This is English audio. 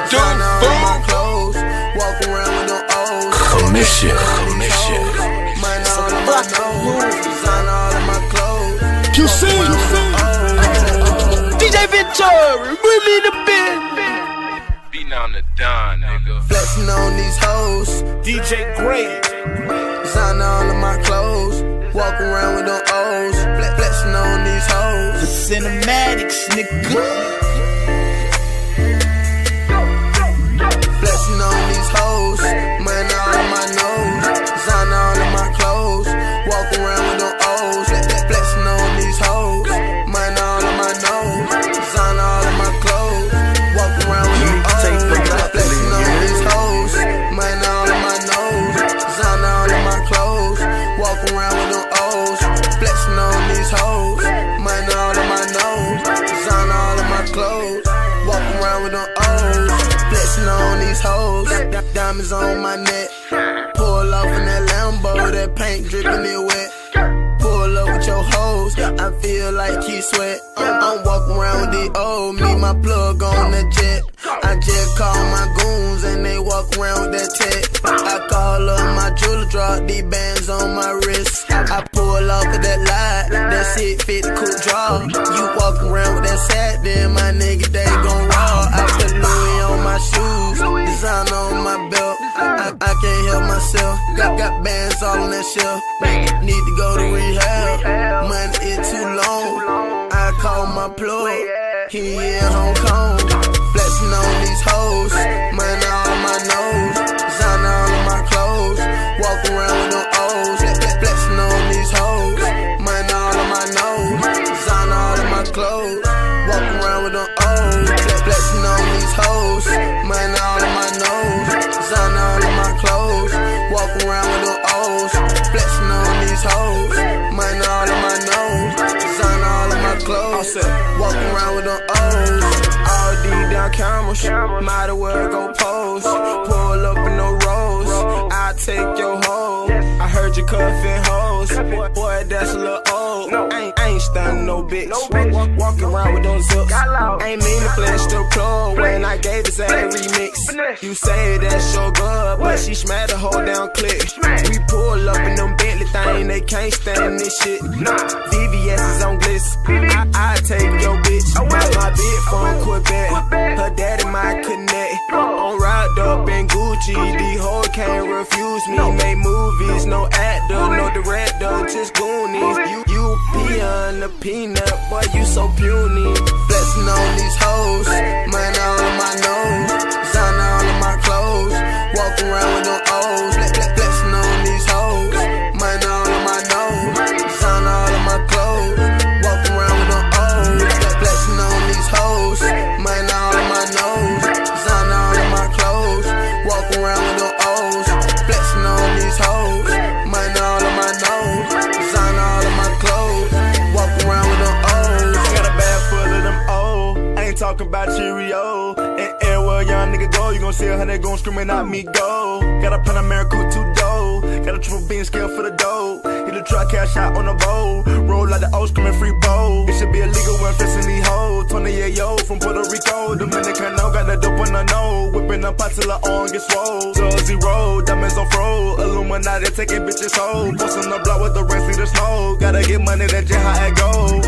do, fool? Walk around with no O's. Commission. Mine all in my nose. Design all in my clothes. QC. DJ Ventura, bring me the bit. Beating on the Don, nigga. Flexing on these hoes. DJ Great. Design all of my clothes. Walk around with no O's. Flexing on these hoes. The cinematics, nigga. Flexing on these hoes. Man all in my nose. Design all of my clothes. Walk around with no O's. Flexing on these hoes. Man all in my nose. Design all of my clothes. Walk around with no O's. Flexing on these hoes. Man all in my nose. Design all of my clothes. Walk around with no O's. Flexing on these hoes. Man all in my nose. Design all of my clothes. Walk around with no O's. Flexing on these hoes. Diamonds on my neck. Pull off in that Lambo. That paint dripping it wet. Pull up with your hoes. I feel like he sweat. I'm walking around with the old me, my plug on the jet. I just call my goons and they walk around with that tech. I call up my jeweler, drop these bands on my wrist. I pull off of that light, that shit fit the cool draw. You walk around with that sack, then my nigga they gon' raw. I put Louis on my shoes, design on my belt. I can't help myself. Got bands all on that shelf. Need to go to rehab. Money is too long. I call my plug. He in Hong Kong. Flexing on these hoes. Money all on my nose. Design all of my clothes. Walk around with no O's. Flexing on these hoes. Money all on my nose. Design all of my clothes. Walk around with no O's. Flexing on these hoes. Money all on my nose. Design all of my clothes. Walk around with no O's. Flexing on these hoes. Money all on my nose. Design all of my clothes. Walk around with no O's. All these down cameras. Might as well go pose. Pull up in no rolls. I'll take your hoe. I heard you cuffing hoes. Boy, that's a little old. I ain't stunning no bitch. Walk around with those zips. Ain't mean to flesh the plug when I gave this ass remix. You say that's so good, but she smacked the whole down clip. We pull up in them Bentley thing, they can't stand this shit. VVS is on bliss. I take your bitch. My bitch from Quebec. Her daddy might connect. I'm wrapped up in Gucci. These hoes can't refuse me. Make movies, no actor, no director, just goonies. You peon the peanut, boy, you so puny. Flexing on these hoes, man all on my nose. Design all of my clothes, walk around with no O's. Flexing on these hoes, man all on my nose. Design all of my clothes, walk around with no O's. Flexing on these hoes, man all on my nose. Design all of my clothes, walk around with no O's. Flexing on these hoes, man all on my nose. Design all of my clothes, walk around with no O's. Got a bag full of them O's. I ain't talking about Cheerio. And everywhere young nigga go, you gon' see a hundred gon' screaming out me go. Got a Panamera coupe to dough. Got a triple bean scale for the dough. Hit the truck, cash out on the bowl. Roll like the O's screaming free bowl. It should be illegal when flexing these hoes. 28 yo from Puerto Rico. Dominican now got the dope on the nose. Whipping up pot till her arm get swole. Zero, diamonds on fro. Illuminati taking bitches home. Posting the block with the rain, see the snow. Gotta get money, that's just how it go.